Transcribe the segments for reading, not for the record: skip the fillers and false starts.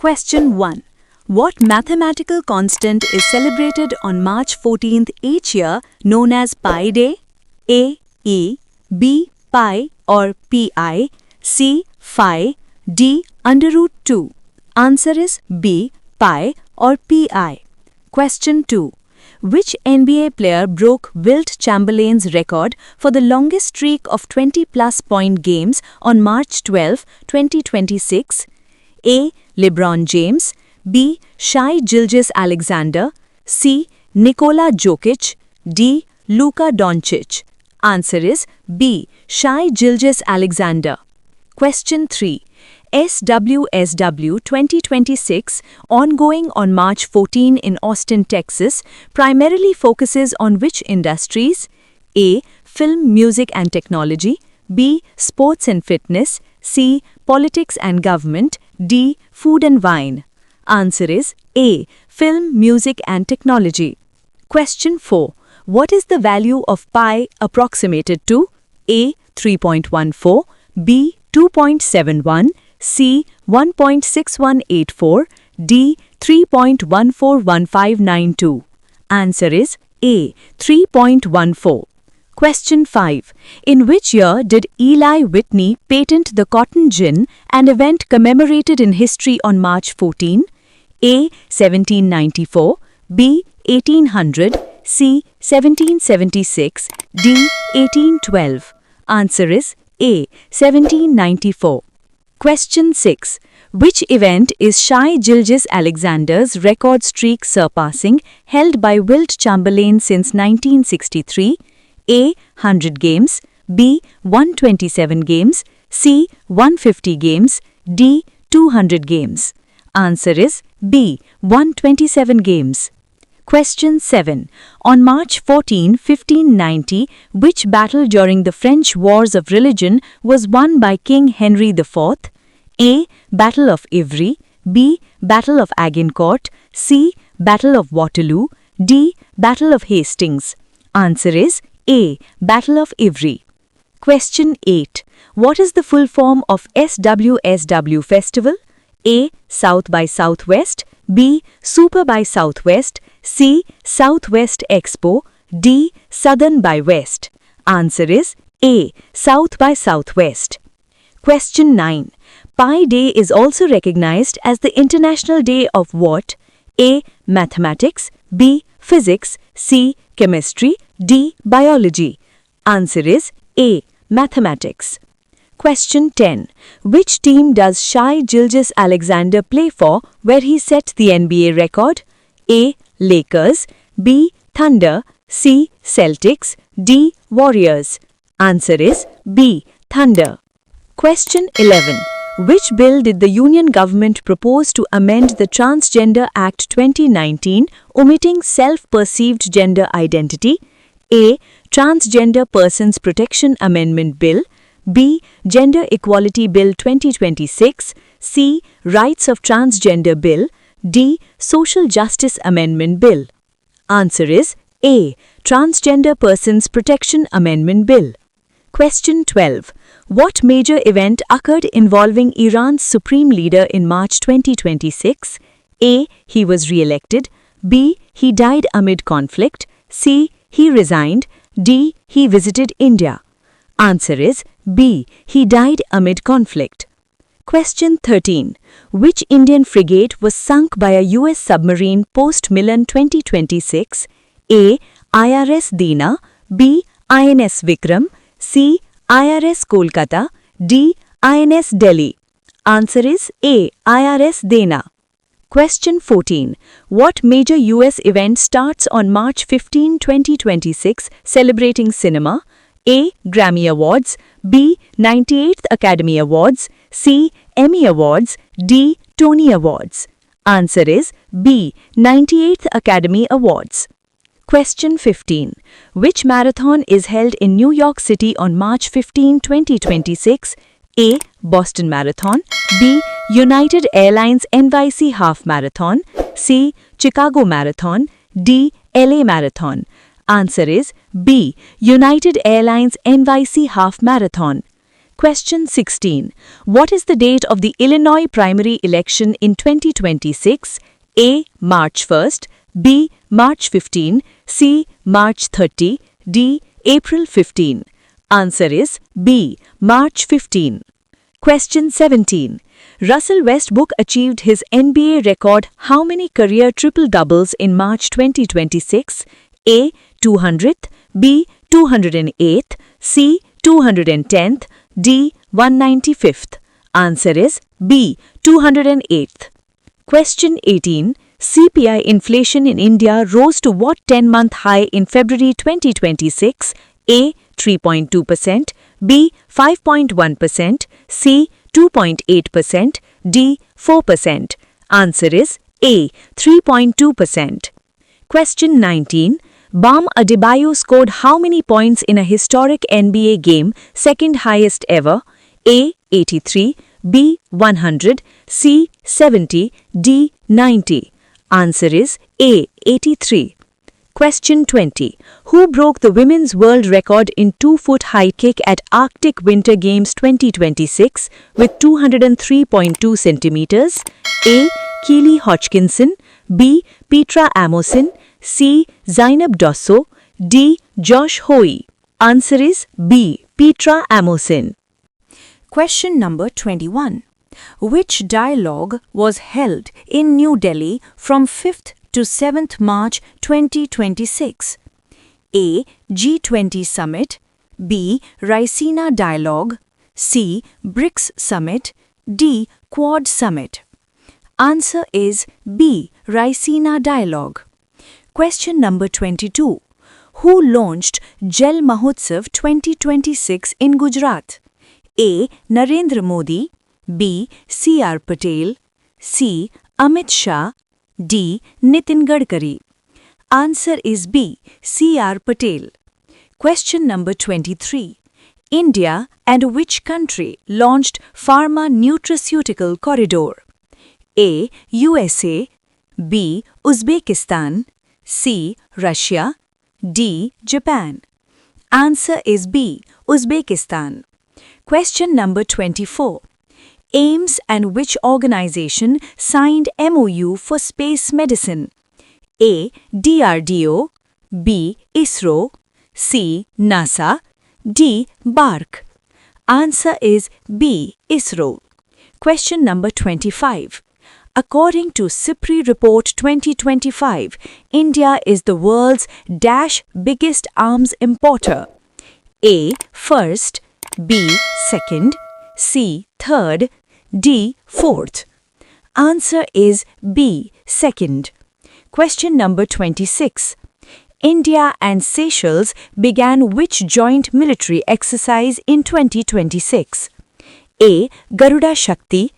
Question 1. What mathematical constant is celebrated on March 14th each year known as Pi Day? A. E. B. Pi or Pi. C. Phi. D. Under root 2. Answer is B. Pi or Pi. Question 2. Which NBA player broke Wilt Chamberlain's record for the longest streak of 20-plus point games on March 12, 2026? A. LeBron James. B. Shai Gilgeous-Alexander. C. Nikola Jokic. D. Luka Doncic. Answer is B. Shai Gilgeous-Alexander. Question 3. SWSW 2026, ongoing on March 14 in Austin, Texas, primarily focuses on which industries? A. Film, music and technology. B. Sports and fitness. C. Politics and government. D. Food and wine. Answer is A. Film, music and technology. Question 4. What is the value of pi approximated to? A. 3.14. B. 2.71. C. 1.6184. D. 3.141592. Answer is A. 3.14. Question 5. In which year did Eli Whitney patent the cotton gin, an event commemorated in history on March 14? A. 1794. B. 1800. C. 1776. D. 1812. Answer is A. 1794. Question 6. Which event is Shai Gilgeous-Alexander's record streak surpassing, held by Wilt Chamberlain since 1963? A. 100 games. B. 127 games. C. 150 games. D. 200 games. Answer is B. 127 games. Question 7. On March 14, 1590, which battle during the French Wars of Religion was won by King Henry IV? A. Battle of Ivry. B. Battle of Agincourt. C. Battle of Waterloo. D. Battle of Hastings. Answer is A. Battle of Ivry. Question 8. What is the full form of SWSW Festival? A. South by Southwest. B. Super by Southwest. C. Southwest Expo. D. Southern by West. Answer is A. South by Southwest. Question 9. Pi Day is also recognized as the International Day of what? A. Mathematics. B. Physics. C. Chemistry. D. Biology. Answer is A. Mathematics. Question 10. Which team does Shai Gilgeous-Alexander play for where he set the NBA record? A. Lakers. B. Thunder. C. Celtics. D. Warriors. Answer is B. Thunder. Question 11. Which bill did the Union government propose to amend the Transgender Act 2019, omitting self-perceived gender identity? A. Transgender Persons Protection Amendment Bill. B. Gender Equality Bill 2026. C. Rights of Transgender Bill. D. Social Justice Amendment Bill. Answer is A. Transgender Persons Protection Amendment Bill. Question 12. What major event occurred involving Iran's supreme leader in March 2026? A. He was re-elected. B. He died amid conflict. C. He resigned. D. He visited India. Answer is B. He died amid conflict. Question 13. Which Indian frigate was sunk by a U.S. submarine post-Milan 2026? A. IRS Dina. B. INS Vikram. C. IRS Kolkata. D. INS Delhi. Answer is A. IRS Dena. Question 14. What major U.S. event starts on March 15, 2026, celebrating cinema? A. Grammy Awards. B. 98th Academy Awards. C. Emmy Awards. D. Tony Awards. Answer is B. 98th Academy Awards. Question 15. Which marathon is held in New York City on March 15, 2026? A. Boston Marathon. B. United Airlines NYC Half Marathon. C. Chicago Marathon. D. LA Marathon. Answer is B. United Airlines NYC Half Marathon. Question 16. What is the date of the Illinois primary election in 2026? A. March 1st, B. March 15, C. March 30, D. April 15. Answer is B. March 15. Question 17. Russell Westbrook achieved his NBA record how many career triple-doubles in March 2026? A. 200th, B. 208th, C. 210th, D. 195th. Answer is B. 208th. Question 18. CPI inflation in India rose to what 10-month high in February 2026? A. 3.2%, B. 5.1%, C. 2.8%, D. 4%. Answer is A. 3.2%. Question 19. Bam Adebayo scored how many points in a historic NBA game, second highest ever? A. 83, B. 100, C. 70, D. 90. Answer is A. 83. Question 20. Who broke the women's world record in 2-foot high kick at Arctic Winter Games 2026 with 203.2 centimeters? A. Keely Hodgkinson, B. Petra Amosin, C. Zainab Dosso, D. Josh Hoey. Answer is B. Petra Amosin. Question number 21. Which dialogue was held in New Delhi from 5th to 7th March 2026? A. G20 Summit, B. Raisina Dialogue, C. BRICS Summit, D. Quad Summit. Answer is B. Raisina Dialogue. Question number 22. Who launched Jal Mahotsav 2026 in Gujarat? A. Narendra Modi, B. C.R. Patel, C. Amit Shah, D. Nitin Gadkari. Answer is B. C.R. Patel. Question number 23. India and which country launched Pharma Nutraceutical Corridor? A. USA, B. Uzbekistan, C. Russia, D. Japan. Answer is B. Uzbekistan. Question number 24. AIIMS and which organization signed MOU for space medicine? A. DRDO, B. ISRO, C. NASA, D. BARC. Answer is B. ISRO. Question number 25. According to SIPRI Report 2025, India is the world's biggest arms importer. A. First, B. Second, C. Third, D. Fourth. Answer is B. Second. Question number 26. India and Seychelles began which joint military exercise in 2026? A. Garuda Shakti,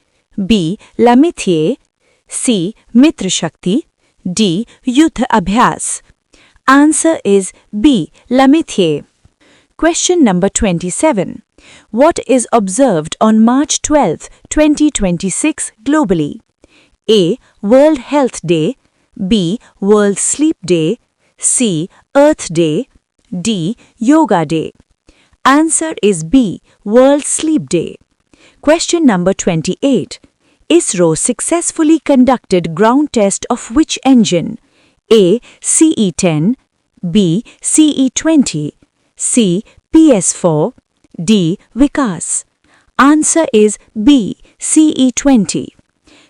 B. Lamithye, C. Mitra Shakti, D. Yudh Abhyas. Answer is B. Lamithye. Question number 27. What is observed on March 12, 2026 globally? A. World Health Day, B. World Sleep Day, C. Earth Day, D. Yoga Day. Answer is B. World Sleep Day. Question number 28. ISRO successfully conducted ground test of which engine? A. CE-10, B. CE-20, C. PS-4, D. Vikas. Answer is B. CE-20.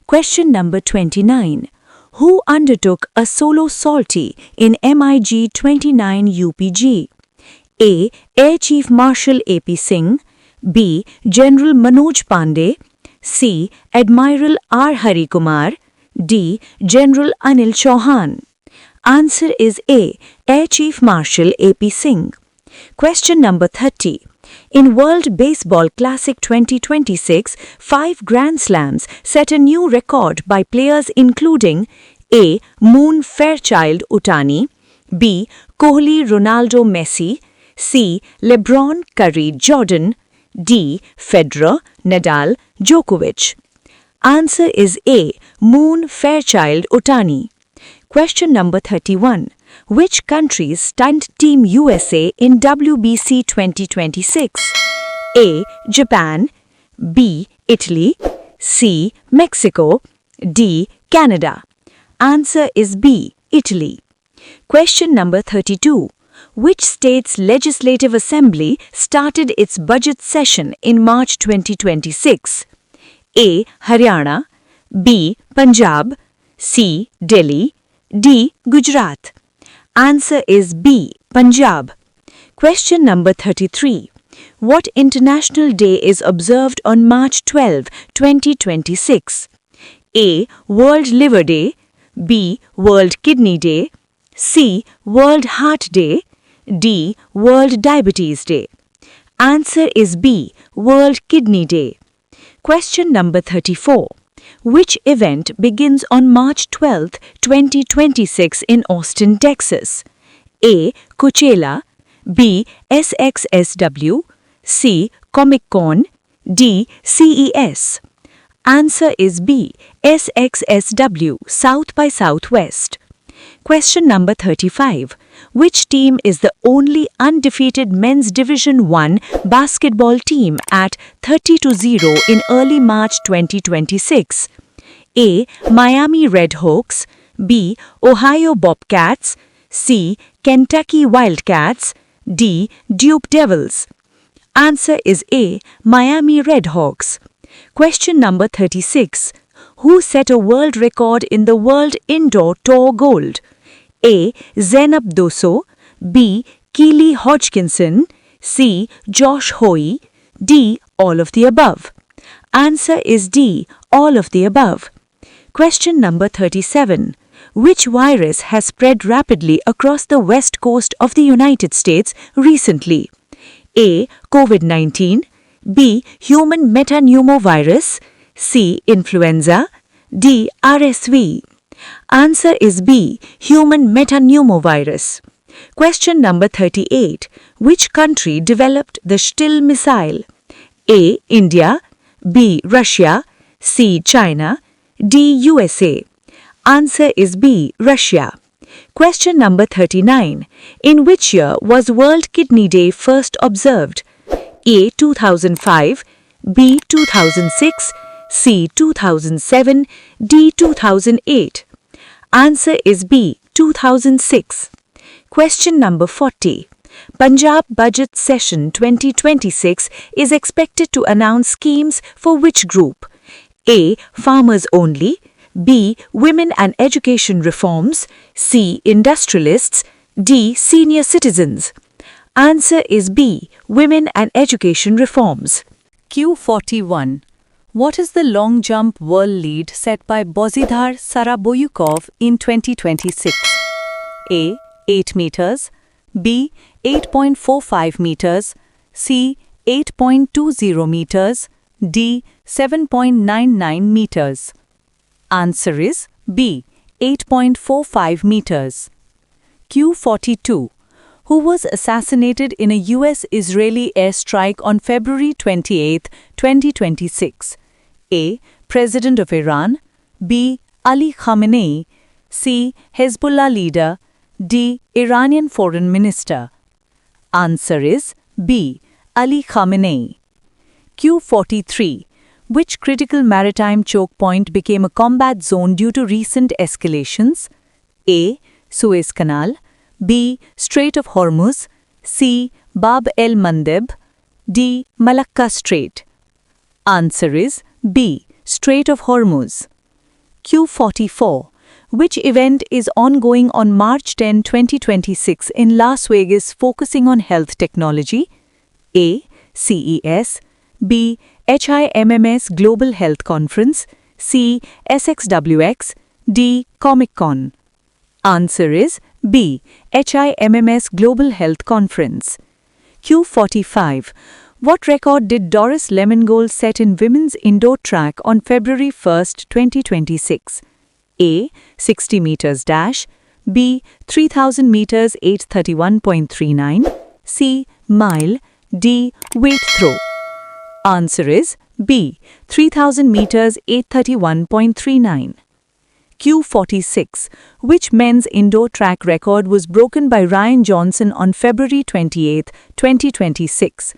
Question number 29. Who undertook a solo sortie in MiG 29 UPG? A. Air Chief Marshal A.P. Singh, B. General Manoj Pandey, C. Admiral R. Hari Kumar, D. General Anil Chauhan. Answer is A. Air Chief Marshal A.P. Singh. Question number 30. In World Baseball Classic 2026, 5 Grand Slams set a new record by players including A. Moon Fairchild Utani, B. Kohli Ronaldo Messi, C. LeBron Curry Jordan, D. Federer Nadal Djokovic. Answer is A. Moon Fairchild Utani. Question number 31. Which countries stunned Team USA in WBC 2026? A. Japan, B. Italy, C. Mexico, D. Canada. Answer is B. Italy. Question number 32. Which state's legislative assembly started its budget session in March 2026? A. Haryana, B. Punjab, C. Delhi, D. Gujarat. Answer is B. Punjab. Question number 33. What international day is observed on March 12, 2026? A. World Liver Day, B. World Kidney Day, C. World Heart Day, D. World Diabetes Day. Answer is B. World Kidney Day. Question number 34. Which event begins on March 12, 2026 in Austin, Texas? A. Coachella, B. SXSW, C. Comic-Con, D. CES. Answer is B. SXSW, South by Southwest. Question number 35. Which team is the only undefeated men's Division 1 basketball team at 30-0 in early March 2026? A. Miami Redhawks, B. Ohio Bobcats, C. Kentucky Wildcats, D. Duke Devils. Answer is A. Miami Redhawks. Question number 36. Who set a world record in the World Indoor Tour Gold? A. Zainab Doso, B. Keely Hodgkinson, C. Josh Hoy, D. All of the above. Answer is D. All of the above. Question number 37. Which virus has spread rapidly across the west coast of the United States recently? A. COVID-19, B. Human metapneumovirus, C. Influenza, D. RSV. Answer is B. Human metapneumovirus. Question number 38. Which country developed the Shtil missile? A. India, B. Russia, C. China, D. USA. Answer is B. Russia. Question number 39. In which year was World Kidney Day first observed? A. 2005, B. 2006, C. 2007, D. 2008. Answer is B. 2006. Question number 40. Punjab Budget Session 2026 is expected to announce schemes for which group? A. Farmers only, B. Women and education reforms, C. Industrialists, D. Senior citizens. Answer is B. Women and education reforms. Q41. What is the long jump world lead set by Bozhidar Saraboyukov in 2026? A. 8 meters, B. 8.45 meters, C. 8.20 meters, D. 7.99 meters. Answer is B. 8.45 meters. Q42. Who was assassinated in a US-Israeli airstrike on February 28, 2026? A. President of Iran, B. Ali Khamenei, C. Hezbollah leader, D. Iranian foreign minister. Answer is B. Ali Khamenei. Q43. Which critical maritime choke point became a combat zone due to recent escalations? A. Suez Canal, B. Strait of Hormuz, C. Bab el-Mandeb, D. Malacca Strait. Answer is B. Strait of Hormuz. Q44. Which event is ongoing on March 10, 2026 in Las Vegas focusing on health technology? A. CES, B. HIMMS Global Health Conference, C. SXWX, D. Comic-Con. Answer is B. HIMMS Global Health Conference. Q45. What record did Doris Lemongol set in women's indoor track on February 1, 2026? A. 60 meters dash, B. 3000 meters 831.39, C. Mile, D. Weight throw. Answer is B. 3000 meters 831.39. Q46. Which men's indoor track record was broken by Ryan Johnson on February 28, 2026?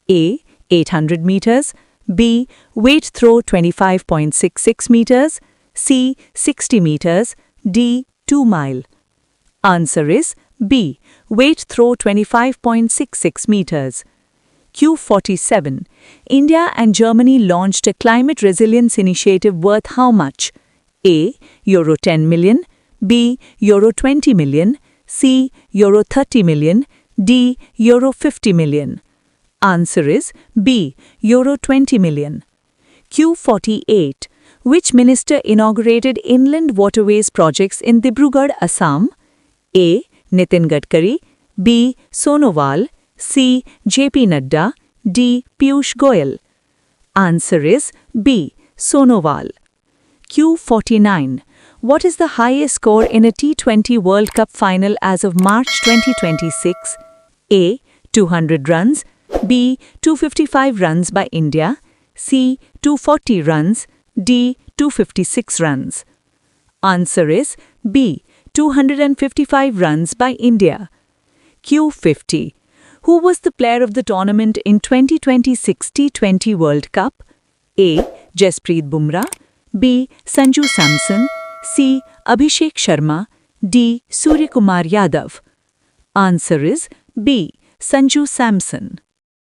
A. 800 meters, B. Weight throw 25.66 meters, C. 60 meters, D. 2 mile. Answer is B. Weight throw 25.66 meters. Q47. India and Germany launched a climate resilience initiative worth how much? A. Euro 10 million, B. Euro 20 million, C. Euro 30 million, D. Euro 50 million. Answer is B. Euro 20 million. Q48. Which minister inaugurated inland waterways projects in Dibrugarh, Assam? A. Nitin Gadkari, B. Sonowal, C. JP Nadda, D. Piyush Goyal. Answer is B. Sonowal. Q49. What is the highest score in a T20 World Cup final as of March 2026? A. 200 runs, B. 255 runs by India, C. 240 runs, D. 256 runs. Answer is B. 255 runs by India. Q50. Who was the player of the tournament in 2026 T20 World Cup? A. Jasprit Bumrah, B. Sanju Samson, C. Abhishek Sharma, D. Suryakumar Yadav. Answer is B. Sanju Samson.